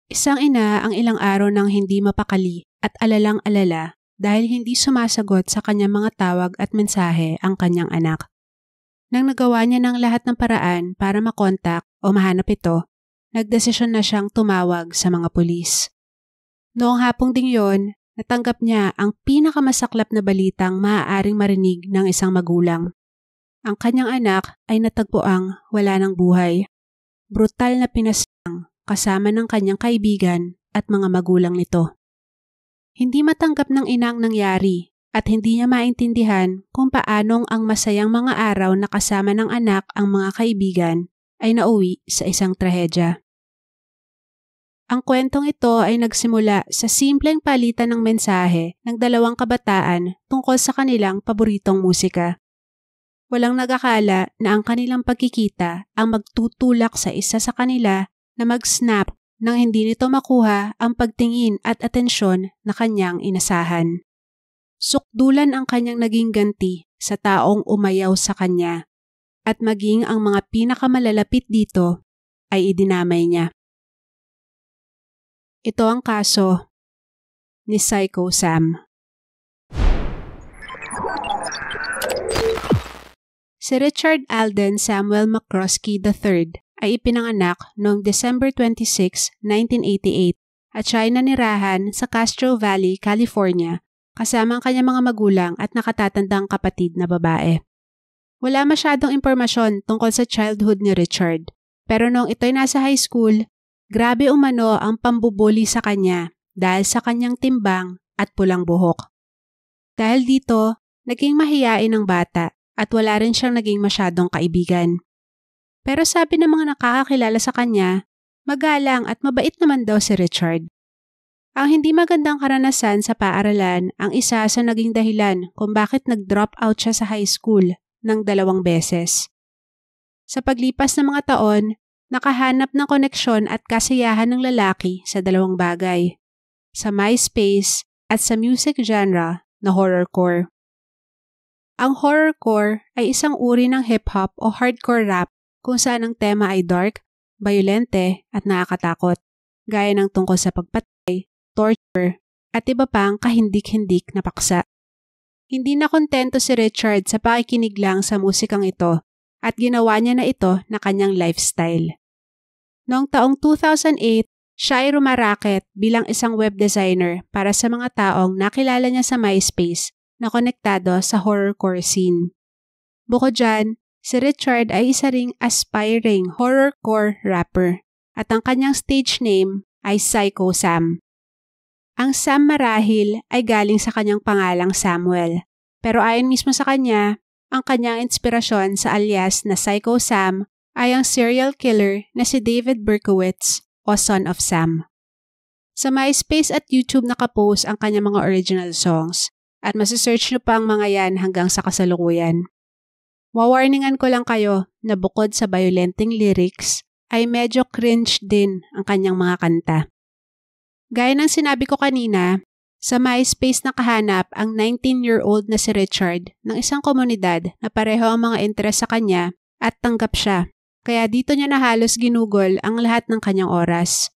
Isang ina ang ilang araw nang hindi mapakali at alalang-alala dahil hindi sumasagot sa kanyang mga tawag at mensahe ang kanyang anak. Nang nagawa niya ng lahat ng paraan para makontak o mahanap ito, nagdesisyon na siyang tumawag sa mga pulis. Noong hapong ding yon, natanggap niya ang pinakamasaklap na balitang maaaring marinig ng isang magulang. Ang kanyang anak ay natagpuang wala ng buhay. Brutal na pinaslang kasama ng kanyang kaibigan at mga magulang nito. Hindi matanggap ng inang nangyari at hindi niya maintindihan kung paanong ang masayang mga araw na kasama ng anak ang mga kaibigan ay nauwi sa isang trahedya. Ang kwentong ito ay nagsimula sa simpleng palitan ng mensahe ng dalawang kabataan tungkol sa kanilang paboritong musika. Walang nag-akala na ang kanilang pagkikita ang magtutulak sa isa sa kanila na mag-snap nang hindi nito makuha ang pagtingin at atensyon na kanyang inasahan. Sukdulan ang kanyang naging ganti sa taong umayaw sa kanya at maging ang mga pinakamalalapit dito ay idinamay niya. Ito ang kaso ni Psycho Sam. Si Richard Alden Samuel McCroskey III ay ipinanganak noong December 26, 1988 at siya ay nanirahan sa Castro Valley, California kasama ang kanyang mga magulang at nakatatandang kapatid na babae. Wala masyadong impormasyon tungkol sa childhood ni Richard, pero noong ito'y nasa high school, grabe umano ang pambubuli sa kanya dahil sa kanyang timbang at pulang buhok. Dahil dito, naging mahiyain ang bata at wala rin siyang naging masyadong kaibigan. Pero sabi ng mga nakakakilala sa kanya, magalang at mabait naman daw si Richard. Ang hindi magandang karanasan sa paaralan ang isa sa naging dahilan kung bakit nag-drop out siya sa high school ng 2 beses. Sa paglipas ng mga taon, nakahanap ng koneksyon at kasiyahan ng lalaki sa 2 bagay, sa MySpace at sa music genre na horrorcore. Ang horrorcore ay isang uri ng hip-hop o hardcore rap kung saan ang tema ay dark, bayolente at nakakatakot, gaya ng tungkol sa pagpatay, torture, at iba pang kahindik-hindik na paksa. Hindi na kontento si Richard sa pakikinig lang sa musikang ito at ginawa niya na ito na kanyang lifestyle. Noong taong 2008, siya ay rumaraket bilang isang web designer para sa mga taong nakilala niya sa MySpace na konektado sa horrorcore scene. Bukod dyan, si Richard ay isa ring aspiring horrorcore rapper at ang kanyang stage name ay Psycho Sam. Ang Sam marahil ay galing sa kanyang pangalang Samuel, pero ayon mismo sa kanya, ang kanyang inspirasyon sa alias na Psycho Sam ay ang serial killer na si David Berkowitz o Son of Sam. Sa MySpace at YouTube nakapost ang kanyang mga original songs at masisearch nyo pa ang mga yan hanggang sa kasalukuyan. Wawarningan ko lang kayo na bukod sa violenting lyrics ay medyo cringe din ang kanyang mga kanta. Gaya ng sinabi ko kanina, sa MySpace nakahanap ang 19-year-old na si Richard ng isang komunidad na pareho ang mga interes sa kanya at tanggap siya. Kaya dito niya na halos ginugol ang lahat ng kanyang oras.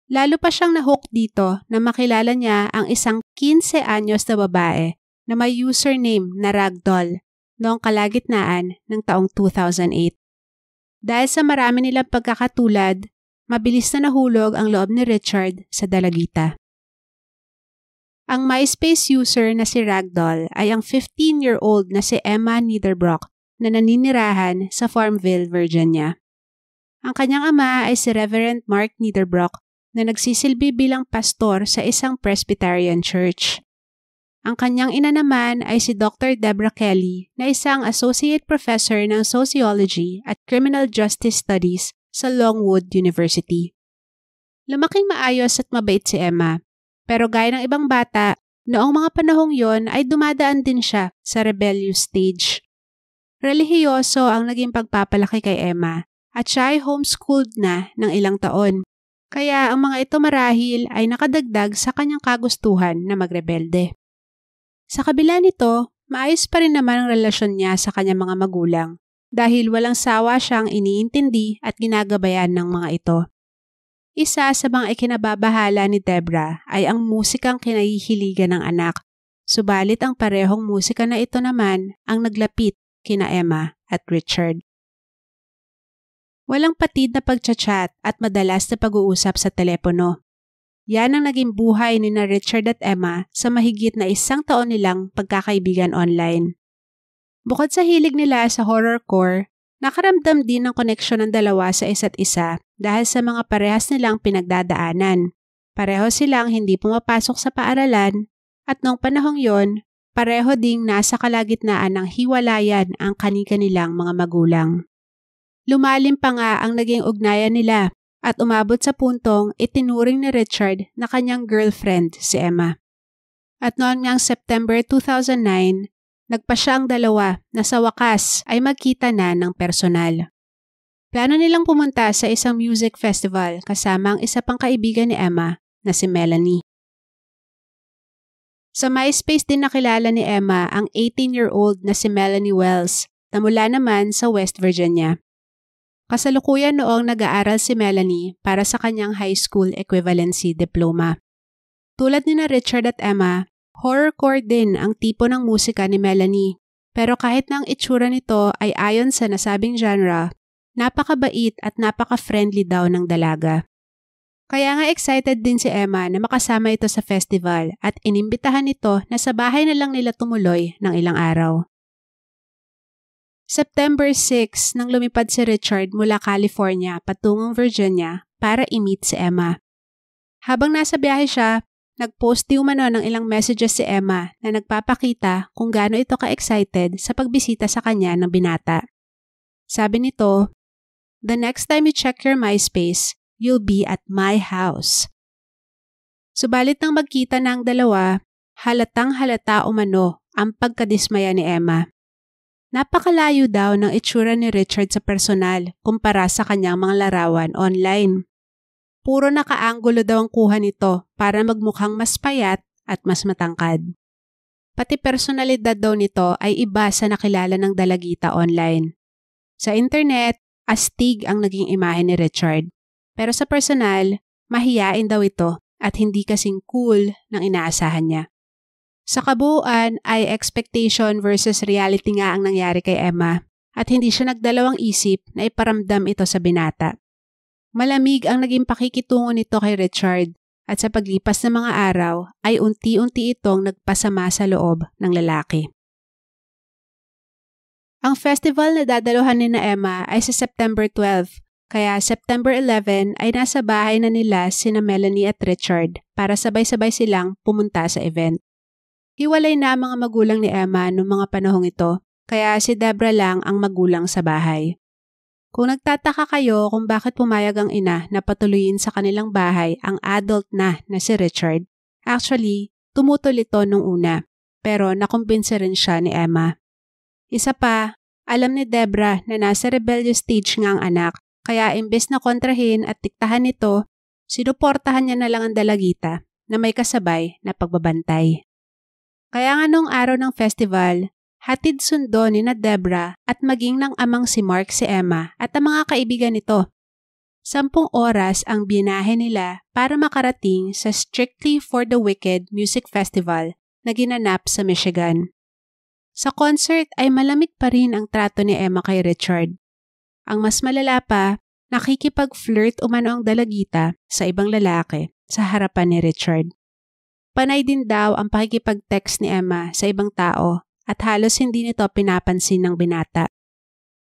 Lalo pa siyang nahook dito na makilala niya ang isang 15 anyos na babae na may username na Ragdoll noong kalagitnaan ng taong 2008. Dahil sa marami nilang pagkakatulad, mabilis na nahulog ang loob ni Richard sa dalagita. Ang MySpace user na si Ragdoll ay ang 15-year-old na si Emma Niederbrock na naninirahan sa Farmville, Virginia. Ang kanyang ama ay si Reverend Mark Niederbrock na nagsisilbi bilang pastor sa isang Presbyterian church. Ang kanyang ina naman ay si Dr. Deborah Kelly na isang Associate Professor ng Sociology at Criminal Justice Studies sa Longwood University. Lumaking maayos at mabait si Emma, pero gaya ng ibang bata, noong mga panahong yon ay dumadaan din siya sa rebellious stage. Relihiyoso ang naging pagpapalaki kay Emma at siya ay homeschooled na ng ilang taon. Kaya ang mga ito marahil ay nakadagdag sa kanyang kagustuhan na magrebelde. Sa kabila nito, maayos pa rin naman ang relasyon niya sa kanyang mga magulang dahil walang sawa siyang iniintindi at ginagabayan ng mga ito. Isa sa mga ikinababahala ni Debra ay ang musikang kinahihiligan ng anak. Subalit ang parehong musika na ito naman ang naglapit kina Emma at Richard. Walang patid na pagchat-chat at madalas na pag-uusap sa telepono. Yan ang naging buhay ni na Richard at Emma sa mahigit na 1 taon nilang pagkakaibigan online. Bukod sa hilig nila sa horrorcore, nakaramdam din ng koneksyon ng dalawa sa isa't isa dahil sa mga parehas nilang pinagdadaanan. Pareho silang hindi pumapasok sa paaralan at noong panahong yon, pareho ding nasa kalagitnaan ng hiwalayan ang kani-kanilang mga magulang. Lumalim pa nga ang naging ugnayan nila at umabot sa puntong itinuring ni Richard na kanyang girlfriend si Emma. At noon ngang September 2009, nagpa siya ang dalawa na sa wakas ay magkita na ng personal. Plano nilang pumunta sa isang music festival kasama ang isa pang kaibigan ni Emma na si Melanie. Sa MySpace din nakilala ni Emma ang 18-year-old na si Melanie Wells na mula naman sa West Virginia. Kasalukuyan noong nag-aaral si Melanie para sa kanyang high school equivalency diploma. Tulad ni na Richard at Emma, horrorcore din ang tipo ng musika ni Melanie. Pero kahit na ang itsura nito ay ayon sa nasabing genre, napakabait at napaka-friendly daw ng dalaga. Kaya nga excited din si Emma na makasama ito sa festival at inimbitahan ito na sa bahay na lang nila tumuloy ng ilang araw. September 6 nang lumipad si Richard mula California patungong Virginia para i-meet si Emma. Habang nasa biyahe siya, nag-post di umano ng ilang messages si Emma na nagpapakita kung gaano ito ka-excited sa pagbisita sa kanya ng binata. Sabi nito, "The next time you check your MySpace, you'll be at my house." Subalit nang magkita na ang dalawa, halatang halata umano ang pagkadismaya ni Emma. Napakalayo daw ng itsura ni Richard sa personal kumpara sa kanyang mga larawan online. Puro nakaanggulo daw ang kuha nito para magmukhang mas payat at mas matangkad. Pati personalidad daw nito ay iba sa nakilala ng dalagita online. Sa internet, astig ang naging imahe ni Richard. Pero sa personal, mahiyain daw ito at hindi kasing cool ng inaasahan niya. Sa kabuuan ay expectation versus reality nga ang nangyari kay Emma at hindi siya nagdalawang isip na iparamdam ito sa binata. Malamig ang naging pakikitungo nito kay Richard at sa paglipas ng mga araw ay unti-unti itong nagpasama sa loob ng lalaki. Ang festival na dadaluhan ni na Emma ay sa September 12, kaya September 11 ay nasa bahay na nila sina Melanie at Richard para sabay-sabay silang pumunta sa event. Hiwalay na ang mga magulang ni Emma noong mga panahong ito, kaya si Debra lang ang magulang sa bahay. Kung nagtataka kayo kung bakit pumayag ang ina na patuloyin sa kanilang bahay ang adult na si Richard, actually, tumutol ito nung una, pero nakumbinsi rin siya ni Emma. Isa pa, alam ni Debra na nasa rebellious stage nga ang anak, kaya imbes na kontrahin at diktahan nito, sinuportahan niya na lang ang dalagita na may kasabay na pagbabantay. Kaya nga nung araw ng festival, hatid sundo ni na Debra at maging ng amang si Mark si Emma at ang mga kaibigan nito. 10 oras ang binahe nila para makarating sa Strictly for the Wicked Music Festival na ginanap sa Michigan. Sa concert ay malamig pa rin ang trato ni Emma kay Richard. Ang mas malala pa, nakikipag-flirt umano ang dalagita sa ibang lalaki sa harapan ni Richard. Panay din daw ang pakikipag-text ni Emma sa ibang tao at halos hindi nito pinapansin ng binata.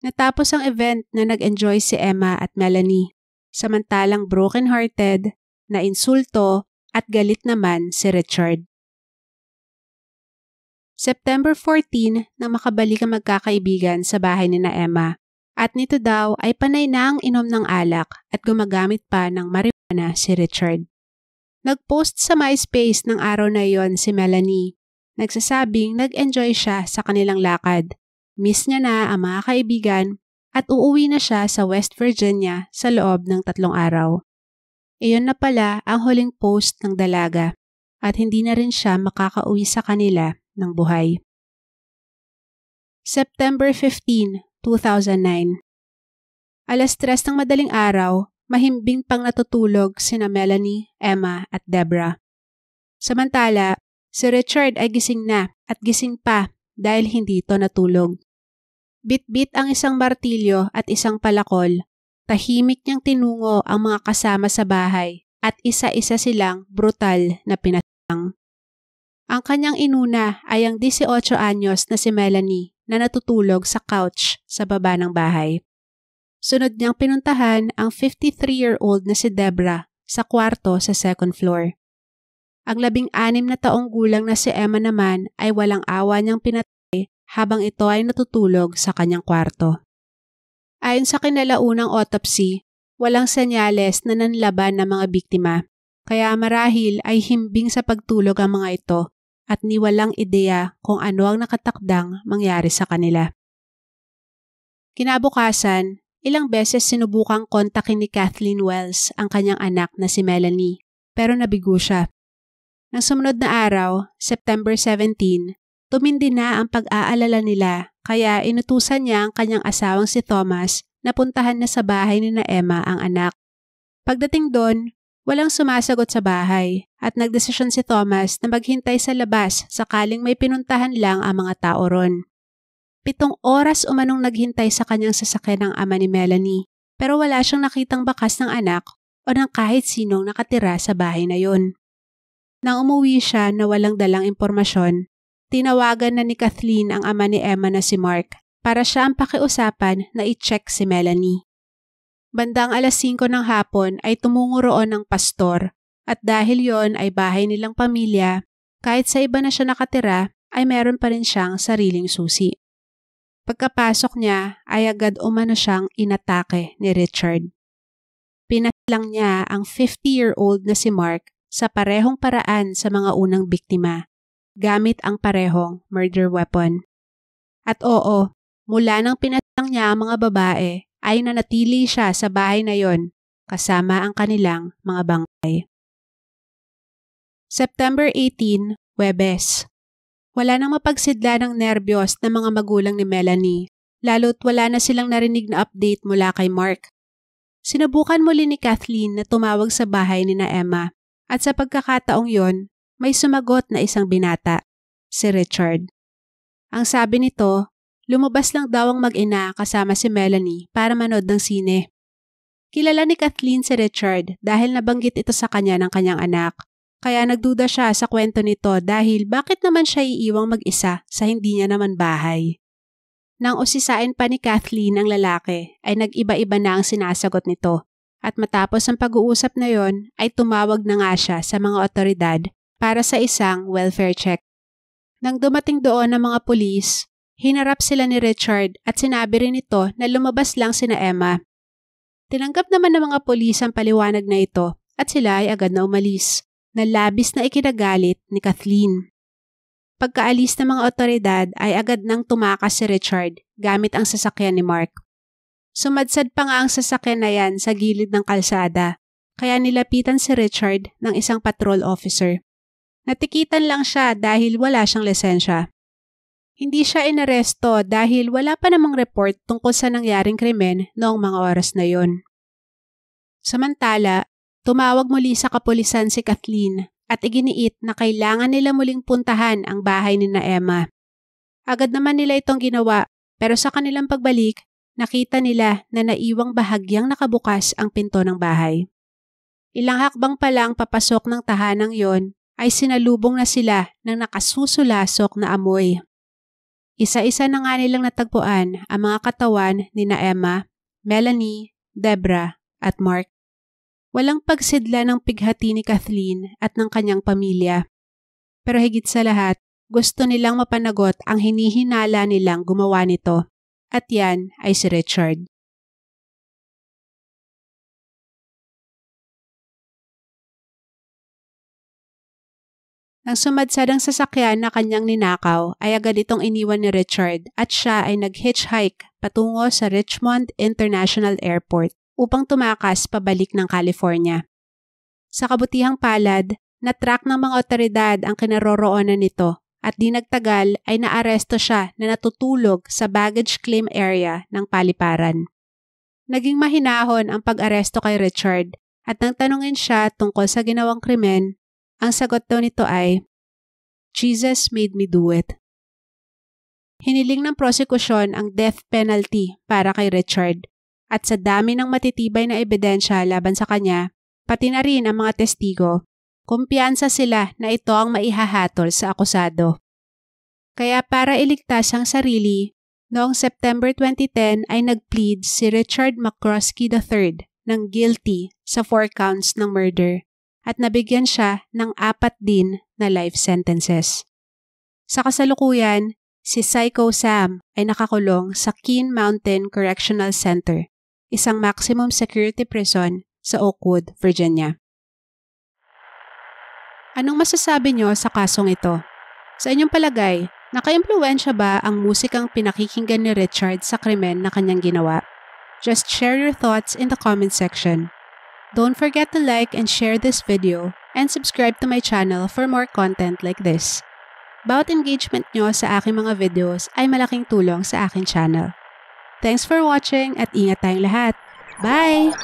Natapos ang event na nag-enjoy si Emma at Melanie, samantalang broken-hearted, na insulto at galit naman si Richard. September 14 nang makabalik ang magkakaibigan sa bahay ni na Emma at nito daw ay panay na ang inom ng alak at gumagamit pa ng marijuana si Richard. Nag-post sa MySpace ng araw na iyon si Melanie. Nagsasabing nag-enjoy siya sa kanilang lakad. Miss niya na ang mga kaibigan at uuwi na siya sa West Virginia sa loob ng 3 araw. Iyon na pala ang huling post ng dalaga at hindi na rin siya makakauwi sa kanila ng buhay. September 15, 2009. 3:00 ng madaling araw, mahimbing pang natutulog sina Melanie, Emma at Deborah. Samantala, si Richard ay gising na at gising pa dahil hindi ito natulog. Bit-bit ang isang martilyo at isang palakol. Tahimik niyang tinungo ang mga kasama sa bahay at isa-isa silang brutal na pinatang. Ang kanyang inuna ay ang 18 anyos na si Melanie na natutulog sa couch sa baba ng bahay. Sunod niyang pinuntahan ang 53-year-old na si Deborah sa kwarto sa second floor. Ang 16 na taong gulang na si Emma naman ay walang awa niyang pinatay habang ito ay natutulog sa kanyang kwarto. Ayon sa kinalaunang autopsy, walang senyales na nanlaban ng mga biktima, kaya marahil ay himbing sa pagtulog ang mga ito at ni walang ideya kung ano ang nakatakdang mangyari sa kanila. Kinabukasan, ilang beses sinubukang kontakin ni Kathleen Wells ang kanyang anak na si Melanie, pero nabigo siya. Nang sumunod na araw, September 17, tumindi na ang pag-aalala nila kaya inutusan niya ang kanyang asawang si Thomas na puntahan na sa bahay ni na Emma ang anak. Pagdating doon, walang sumasagot sa bahay at nagdesisyon si Thomas na maghintay sa labas sakaling may pinuntahan lang ang mga tao ron. 7 oras umanong naghintay sa kanyang sasakyan ng ama ni Melanie pero wala siyang nakitang bakas ng anak o ng kahit sinong nakatira sa bahay na yon. Nang umuwi siya na walang dalang impormasyon, tinawagan na ni Kathleen ang ama ni Emma na si Mark para siya ang pakiusapan na i-check si Melanie. Bandang 5:00 ng hapon ay tumungo roon ng pastor at dahil yon ay bahay nilang pamilya, kahit sa iba na siya nakatira ay meron pa rin siyang sariling susi. Pagkapasok niya ay agad umano siyang inatake ni Richard. Pinatlang niya ang 50-year-old na si Mark sa parehong paraan sa mga unang biktima, gamit ang parehong murder weapon. At oo, mula nang pinatlang niya ang mga babae, ay nanatili siya sa bahay na yon kasama ang kanilang mga bangkay. September 18, Huwebes. Wala nang mapagsidla ng nerbiyos ng mga magulang ni Melanie, lalo't wala na silang narinig na update mula kay Mark. Sinubukan muli ni Kathleen na tumawag sa bahay ni na Emma at sa pagkakataong yon, may sumagot na isang binata, si Richard. Ang sabi nito, lumabas lang daw ang mag-ina kasama si Melanie para manood ng sine. Kilala ni Kathleen si Richard dahil nabanggit ito sa kanya ng kanyang anak. Kaya nagduda siya sa kwento nito dahil bakit naman siya iiwang mag-isa sa hindi niya naman bahay. Nang usisain pa ni Kathleen ang lalaki ay nag-iba-iba na ang sinasagot nito at matapos ang pag-uusap na yon ay tumawag na nga siya sa mga otoridad para sa isang welfare check. Nang dumating doon ang mga pulis, hinarap sila ni Richard at sinabi rin ito na lumabas lang sina Emma. Tinanggap naman ng mga pulis ang paliwanag na ito at sila ay agad na umalis, na labis na ikinagalit ni Kathleen. Pagkaalis ng mga otoridad ay agad nang tumakas si Richard gamit ang sasakyan ni Mark. Sumadsad pa nga ang sasakyan na yan sa gilid ng kalsada, kaya nilapitan si Richard ng isang patrol officer. Natikitan lang siya dahil wala siyang lisensya. Hindi siya inaresto dahil wala pa namang report tungkol sa nangyaring krimen noong mga oras na yon. Samantala, tumawag muli sa kapulisan si Kathleen at iginiit na kailangan nila muling puntahan ang bahay ni na Emma. Agad naman nila itong ginawa pero sa kanilang pagbalik, nakita nila na naiwang bahagyang nakabukas ang pinto ng bahay. Ilang hakbang pa lang papasok ng tahanang yon ay sinalubong na sila ng nakasusulasok na amoy. Isa-isa na nga nilang natagpuan ang mga katawan ni na Emma, Melanie, Deborah at Mark. Walang pagsidla ng pighati ni Kathleen at ng kanyang pamilya. Pero higit sa lahat, gusto nilang mapanagot ang hinihinala nilang gumawa nito. At yan ay si Richard. Nang sumadsad ang sasakyan na kanyang ninakaw ay agad itong iniwan ni Richard at siya ay nag-hitchhike patungo sa Richmond International Airport upang tumakas pabalik ng California. Sa kabutihang palad, na-track ng mga otoridad ang kinaroroonan nito at di nagtagal ay naaresto siya na natutulog sa baggage claim area ng paliparan. Naging mahinahon ang pag-aresto kay Richard at nang tanungin siya tungkol sa ginawang krimen, ang sagot daw nito ay, "Jesus made me do it." Hiniling ng prosekusyon ang death penalty para kay Richard at sa dami ng matitibay na ebidensya laban sa kanya, pati na rin ang mga testigo, kumpiyansa sila na ito ang maihahatol sa akusado. Kaya para iligtas ang sarili, noong September 2010 ay nag-plead si Richard McCroskey III ng guilty sa 4 counts ng murder at nabigyan siya ng 4 din na life sentences. Sa kasalukuyan, si Psycho Sam ay nakakulong sa Keene Mountain Correctional Center, isang maximum security prison sa Oakwood, Virginia. Anong masasabi nyo sa kasong ito? Sa inyong palagay, naka-impluwensya ba ang musikang pinakikinggan ni Richard sa krimen na kanyang ginawa? Just share your thoughts in the comment section. Don't forget to like and share this video and subscribe to my channel for more content like this. Bawat engagement nyo sa aking mga videos ay malaking tulong sa aking channel. Thanks for watching at ingat tayong lahat. Bye!